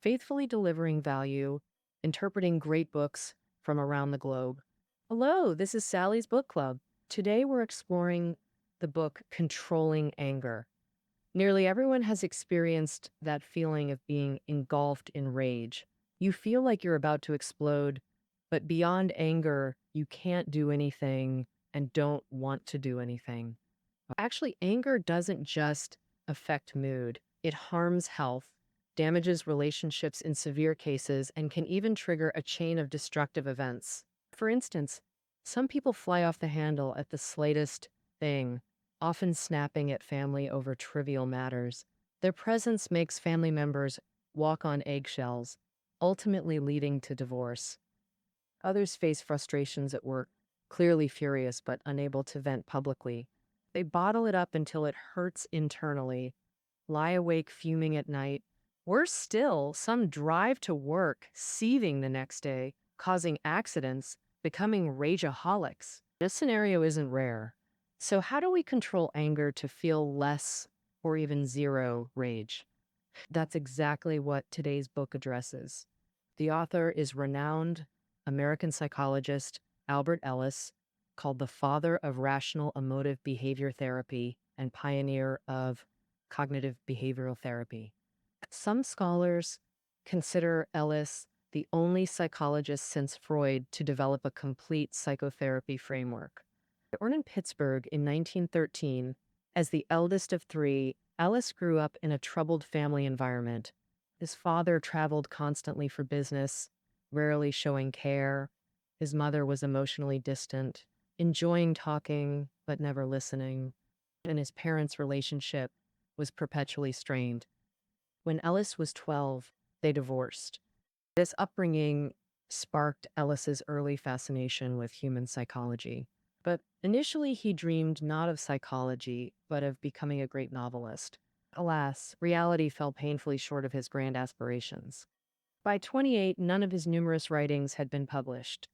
faithfully delivering value, interpreting great books from around the globe. Hello, this is Sally's Book Club. Today we're exploring the book Controlling Anger. Nearly everyone has experienced that feeling of being engulfed in rage. You feel like you're about to explode, but beyond anger, you can't do anything and don't want to do anything. Actually, anger doesn't just affect mood, it harms health, damages relationships in severe cases, and can even trigger a chain of destructive events. For instance, some people fly off the handle at the slightest thing, often snapping at family over trivial matters. Their presence makes family members walk on eggshells, ultimately leading to divorce. Others face frustrations at work, clearly furious but unable to vent publicly. They bottle it up until it hurts internally, lie awake fuming at night. Worse still, some drive to work, seething the next day, causing accidents, becoming rageaholics. This scenario isn't rare. So how do we control anger to feel less or even zero rage? That's exactly what today's book addresses. The author is renowned American psychologist Albert Ellis, called the father of rational emotive behavior therapy and pioneer of cognitive behavioral therapy. Some scholars consider Ellis the only psychologist since Freud to develop a complete psychotherapy framework. Born in Pittsburgh in 1913, as the eldest of three, Ellis grew up in a troubled family environment. His father traveled constantly for business, rarely showing care. His mother was emotionally distant, enjoying talking but never listening. And his parents' relationship was perpetually strained. When Ellis was 12, they divorced. This upbringing sparked Ellis's early fascination with human psychology. But initially, he dreamed not of psychology, but of becoming a great novelist. Alas, reality fell painfully short of his grand aspirations. By 28, none of his numerous writings had been published.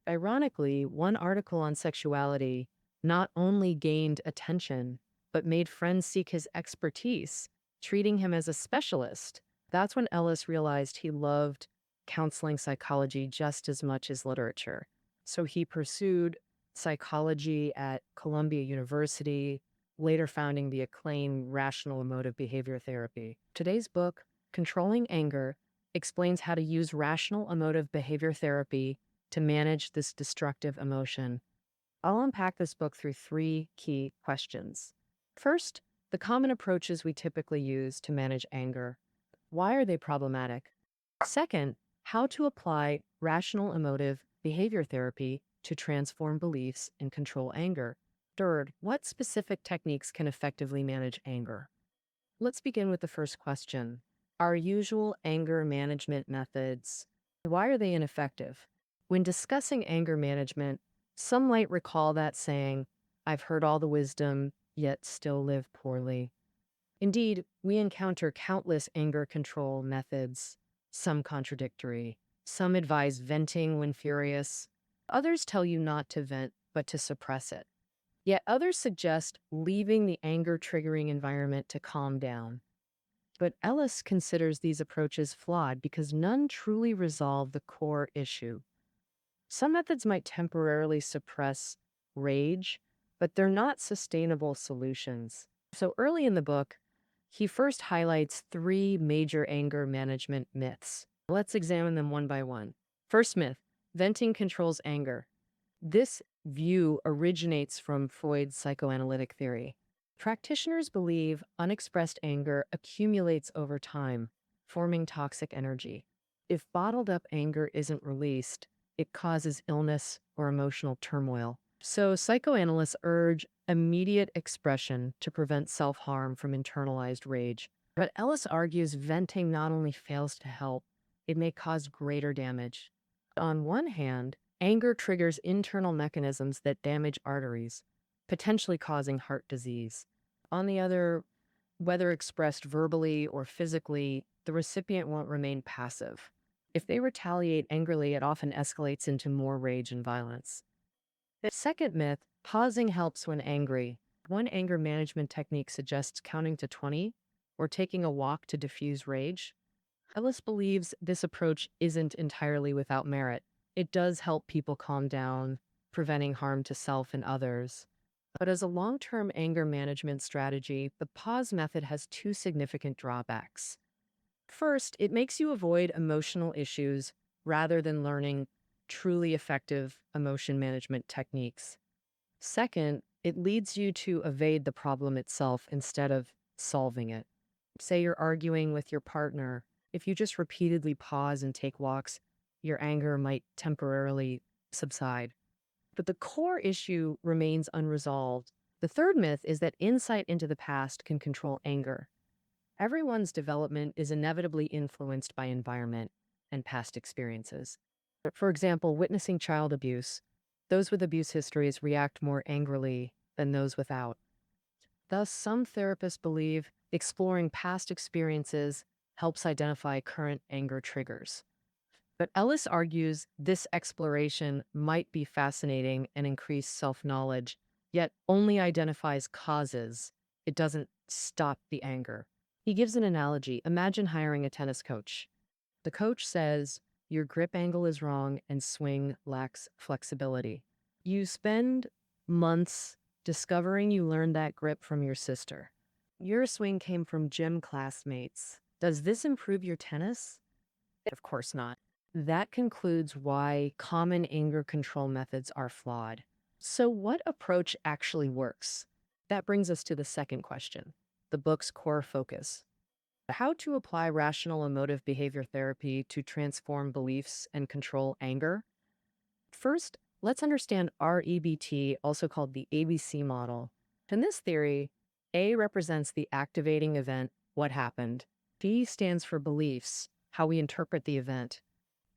Ironically, one article on sexuality not only gained attention, but made friends seek his expertise, treating him as a specialist. That's when Ellis realized he loved counseling psychology just as much as literature. So he pursued psychology at Columbia University, later founding the acclaimed rational emotive behavior therapy. Today's book, Controlling Anger, explains how to use rational emotive behavior therapy to manage this destructive emotion. I'll unpack this book through three key questions. First, the common approaches we typically use to manage anger. Why are they problematic? Second, how to apply rational emotive behavior therapy to transform beliefs and control anger. Third, what specific techniques can effectively manage anger? Let's begin with the first question. Our usual anger management methods. Why are they ineffective? When discussing anger management, some might recall that saying, "I've heard all the wisdom, yet still live poorly." Indeed, we encounter countless anger control methods, some contradictory. Some advise venting when furious. Others tell you not to vent, but to suppress it. Yet others suggest leaving the anger-triggering environment to calm down. But Ellis considers these approaches flawed because none truly resolve the core issue. Some methods might temporarily suppress rage, but they're not sustainable solutions. So early in the book, he first highlights three major anger management myths. Let's examine them one by one. First myth, venting controls anger. This view originates from Freud's psychoanalytic theory. Practitioners believe unexpressed anger accumulates over time, forming toxic energy. If bottled up anger isn't released, it causes illness or emotional turmoil. So psychoanalysts urge immediate expression to prevent self-harm from internalized rage. But Ellis argues venting not only fails to help, it may cause greater damage. On one hand, anger triggers internal mechanisms that damage arteries, potentially causing heart disease. On the other, whether expressed verbally or physically, the recipient won't remain passive. If they retaliate angrily, it often escalates into more rage and violence. The second myth, pausing helps when angry. One anger management technique suggests counting to 20 or taking a walk to diffuse rage. Ellis believes this approach isn't entirely without merit. It does help people calm down, preventing harm to self and others. But as a long-term anger management strategy, the pause method has two significant drawbacks. First, it makes you avoid emotional issues rather than learning truly effective emotion management techniques. Second, it leads you to evade the problem itself instead of solving it. Say you're arguing with your partner. If you just repeatedly pause and take walks, your anger might temporarily subside. But the core issue remains unresolved. The third myth is that insight into the past can control anger. Everyone's development is inevitably influenced by environment and past experiences. For example, witnessing child abuse, those with abuse histories react more angrily than those without. Thus, some therapists believe exploring past experiences helps identify current anger triggers. But Ellis argues this exploration might be fascinating and increase self-knowledge, yet only identifies causes. It doesn't stop the anger. He gives an analogy. Imagine hiring a tennis coach. The coach says, your grip angle is wrong and swing lacks flexibility. You spend months discovering you learned that grip from your sister. Your swing came from gym classmates. Does this improve your tennis? Of course not. That concludes why common anger control methods are flawed. So, what approach actually works? That brings us to the second question, the book's core focus. How to apply rational emotive behavior therapy to transform beliefs and control anger. First, let's understand REBT, also called the ABC model. In this theory, A represents the activating event, what happened. B stands for beliefs, how we interpret the event.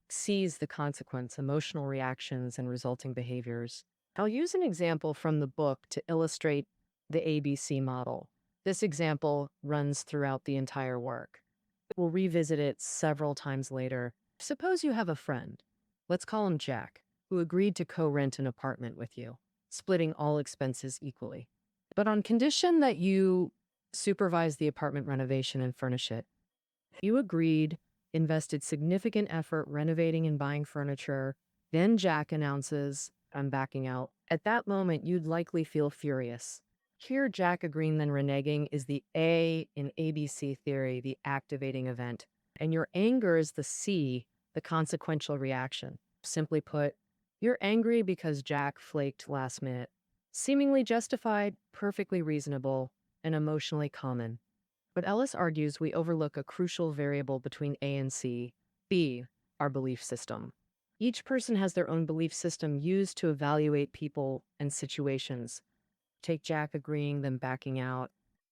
C is the consequence, emotional reactions and resulting behaviors. I'll use an example from the book to illustrate the ABC model. This example runs throughout the entire work. We'll revisit it several times later. Suppose you have a friend, let's call him Jack, who agreed to co-rent an apartment with you, splitting all expenses equally. But on condition that you supervise the apartment renovation and furnish it. You agreed, invested significant effort renovating and buying furniture. Then Jack announces, I'm backing out. At that moment, you'd likely feel furious. Here, Jack agreeing then reneging is the A in ABC theory, the activating event. And your anger is the C, the consequential reaction. Simply put, you're angry because Jack flaked last minute. Seemingly justified, perfectly reasonable, and emotionally common. But Ellis argues we overlook a crucial variable between A and C, B, our belief system. Each person has their own belief system used to evaluate people and situations. Take Jack agreeing, then backing out.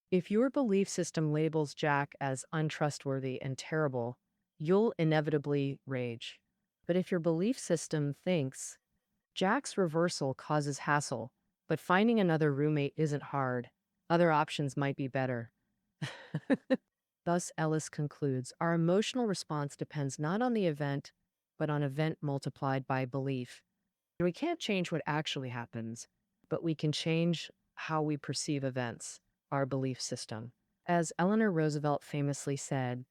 If your belief system labels Jack as untrustworthy and terrible, you'll inevitably rage. But if your belief system thinks Jack's reversal causes hassle, but finding another roommate isn't hard, other options might be better. Thus, Ellis concludes, our emotional response depends not on the event, but on event multiplied by belief. We can't change what actually happens, but we can change how we perceive events, our belief system. As Eleanor Roosevelt famously said,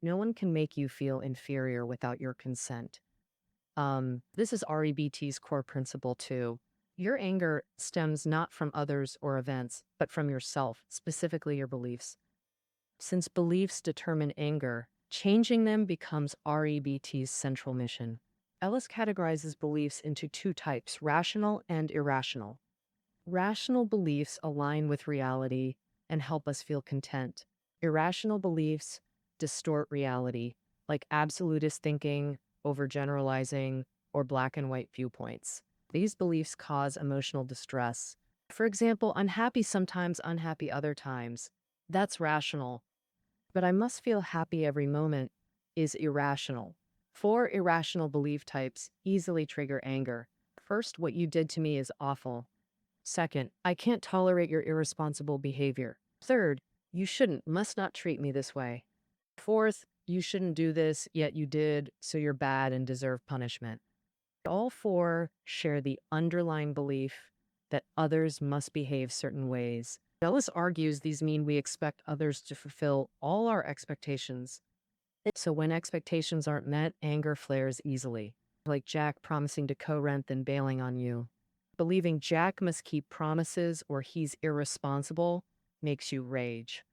no one can make you feel inferior without your consent. This is REBT's core principle too. Your anger stems not from others or events, but from yourself, specifically your beliefs. Since beliefs determine anger, changing them becomes REBT's central mission. Ellis categorizes beliefs into two types, rational and irrational. Rational beliefs align with reality and help us feel content. Irrational beliefs distort reality, like absolutist thinking, overgeneralizing, or black and white viewpoints. These beliefs cause emotional distress. For example, unhappy sometimes, unhappy other times. That's rational. But I must feel happy every moment is irrational. Four irrational belief types easily trigger anger. First, what you did to me is awful. Second, I can't tolerate your irresponsible behavior. Third, you must not treat me this way. Fourth, you shouldn't do this, yet you did, so you're bad and deserve punishment. All four share the underlying belief that others must behave certain ways. Ellis argues these mean we expect others to fulfill all our expectations So when expectations aren't met, anger flares easily. Like Jack promising to co-rent then bailing on you. Believing Jack must keep promises or he's irresponsible makes you rage.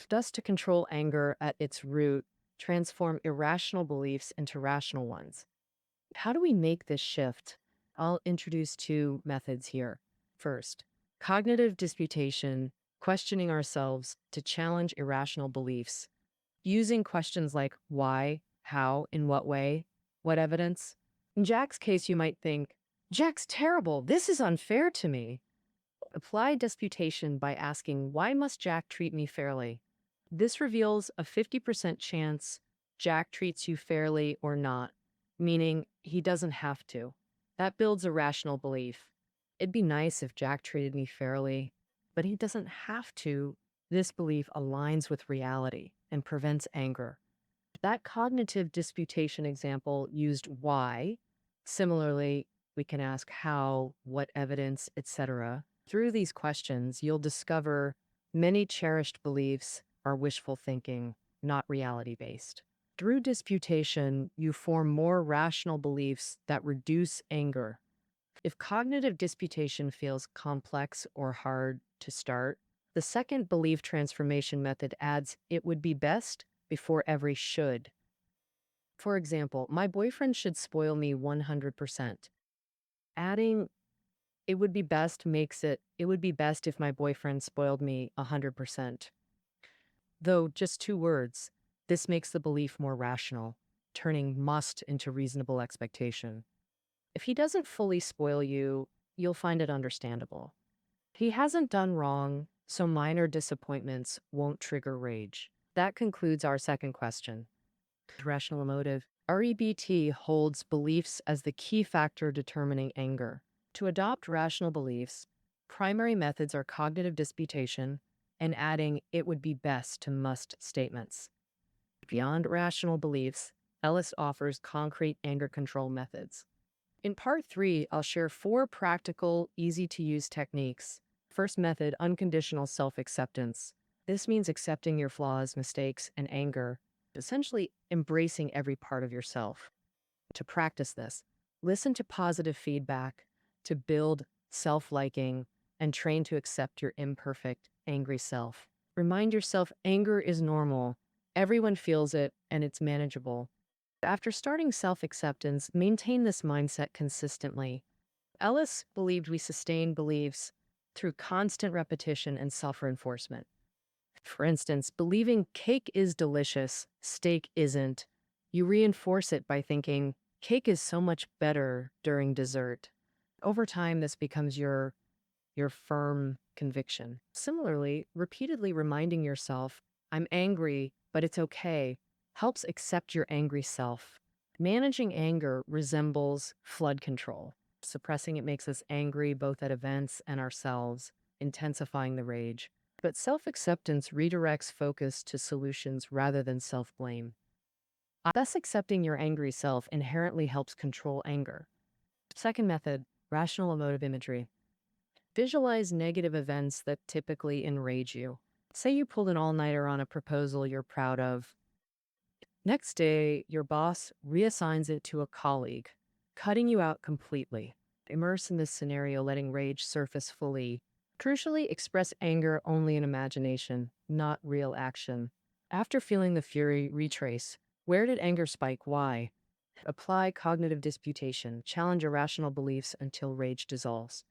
Thus, to control anger at its root, transform irrational beliefs into rational ones. How do we make this shift? I'll introduce two methods here. First, cognitive disputation, questioning ourselves to challenge irrational beliefs, using questions like why, how, in what way, what evidence. In Jack's case, you might think, Jack's terrible. This is unfair to me. Apply disputation by asking, why must Jack treat me fairly? This reveals a 50% chance Jack treats you fairly or not, meaning he doesn't have to. That builds a rational belief. It'd be nice if Jack treated me fairly, but he doesn't have to. This belief aligns with reality and prevents anger. That cognitive disputation example used why. Similarly, we can ask how, what evidence, etc. Through these questions, you'll discover many cherished beliefs are wishful thinking, not reality-based. Through disputation, you form more rational beliefs that reduce anger. If cognitive disputation feels complex or hard to start, the second belief transformation method adds "it would be best" before every should. For example, my boyfriend should spoil me 100%. Adding "it would be best" makes it would be best if my boyfriend spoiled me 100%. Though just two words, this makes the belief more rational, turning must into reasonable expectation. If he doesn't fully spoil you, you'll find it understandable. He hasn't done wrong, so minor disappointments won't trigger rage. That concludes our second question. Rational emotive. REBT holds beliefs as the key factor determining anger. To adopt rational beliefs, primary methods are cognitive disputation and adding "it would be best" to must statements. Beyond rational beliefs, Ellis offers concrete anger control methods. In part 3, I'll share 4 practical, easy-to-use techniques. First method, unconditional self-acceptance. This means accepting your flaws, mistakes, and anger, essentially embracing every part of yourself. To practice this, listen to positive feedback, to build self-liking, and train to accept your imperfect, angry self. Remind yourself anger is normal. Everyone feels it, and it's manageable. After starting self-acceptance, maintain this mindset consistently. Ellis believed we sustain beliefs through constant repetition and self-reinforcement. For instance, believing cake is delicious, steak isn't. You reinforce it by thinking, cake is so much better during dessert. Over time, this becomes your firm conviction. Similarly, repeatedly reminding yourself, I'm angry, but it's okay, helps accept your angry self. Managing anger resembles flood control. Suppressing it makes us angry both at events and ourselves, intensifying the rage. But self-acceptance redirects focus to solutions rather than self-blame. Thus, accepting your angry self inherently helps control anger. Second method, rational emotive imagery. Visualize negative events that typically enrage you. Say you pulled an all-nighter on a proposal you're proud of. Next day, your boss reassigns it to a colleague, cutting you out completely. Immerse in this scenario, letting rage surface fully. Crucially, express anger only in imagination, not real action. After feeling the fury, retrace. Where did anger spike? Why? Apply cognitive disputation. Challenge irrational beliefs until rage dissolves.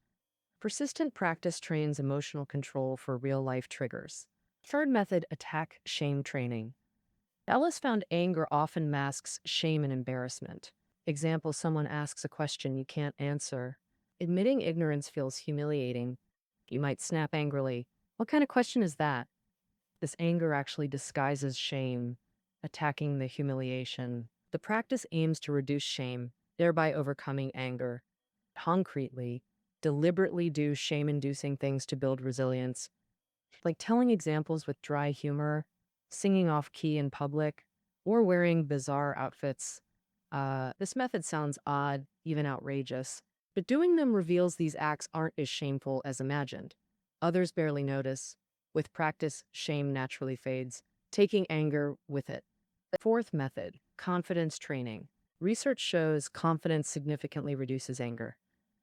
Persistent practice trains emotional control for real-life triggers. Third method, attack shame training. Ellis found anger often masks shame and embarrassment. Example, someone asks a question you can't answer. Admitting ignorance feels humiliating. You might snap angrily. What kind of question is that? This anger actually disguises shame, attacking the humiliation. The practice aims to reduce shame, thereby overcoming anger. Concretely, deliberately do shame-inducing things to build resilience, like telling examples with dry humor, singing off key in public, or wearing bizarre outfits. This method sounds odd, even outrageous, but doing them reveals these acts aren't as shameful as imagined. Others barely notice. With practice, shame naturally fades, taking anger with it. The fourth method, confidence training. Research shows confidence significantly reduces anger.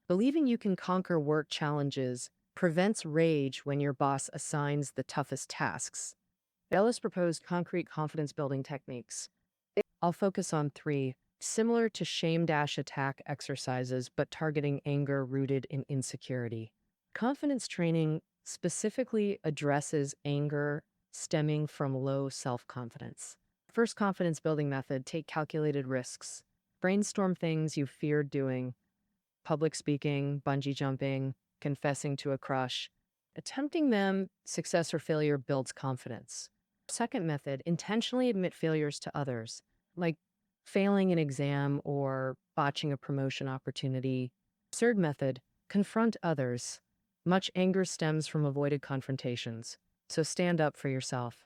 Believing you can conquer work challenges prevents rage when your boss assigns the toughest tasks. Ellis proposed concrete confidence building techniques. I'll focus on three, similar to shame dash attack exercises, but targeting anger rooted in insecurity. Confidence training specifically addresses anger stemming from low self confidence. First confidence building method, take calculated risks. Brainstorm things you feared doing: public speaking, bungee jumping, confessing to a crush. Attempting them, success or failure, builds confidence. Second method, intentionally admit failures to others, like failing an exam or botching a promotion opportunity. Third method, confront others. Much anger stems from avoided confrontations, so stand up for yourself.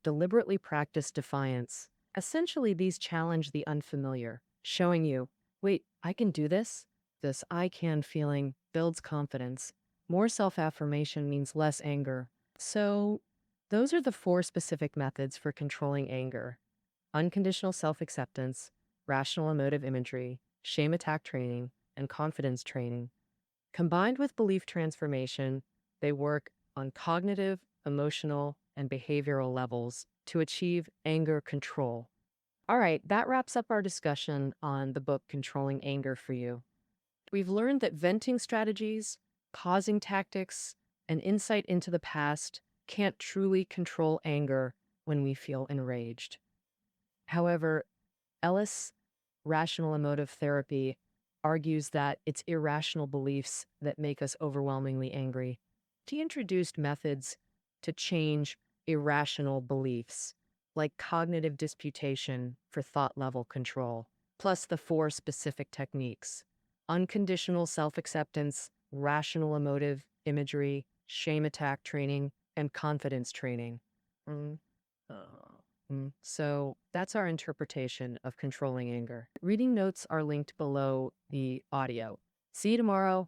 Deliberately practice defiance. Essentially, these challenge the unfamiliar, showing you, wait, I can do this? This I can feeling builds confidence. More self affirmation means less anger. So, those are the four specific methods for controlling anger: unconditional self acceptance, rational emotive imagery, shame attack training, and confidence training. Combined with belief transformation, they work on cognitive, emotional, and behavioral levels to achieve anger control. All right, that wraps up our discussion on the book Controlling Anger for you. We've learned that venting strategies, pausing tactics, and insight into the past can't truly control anger when we feel enraged. However, Ellis' rational emotive therapy argues that it's irrational beliefs that make us overwhelmingly angry. He introduced methods to change irrational beliefs, like cognitive disputation for thought level control, plus the four specific techniques: unconditional self acceptance, rational emotive imagery, shame attack training, and confidence training. Mm. So that's our interpretation of controlling anger. Reading notes are linked below the audio. See you tomorrow.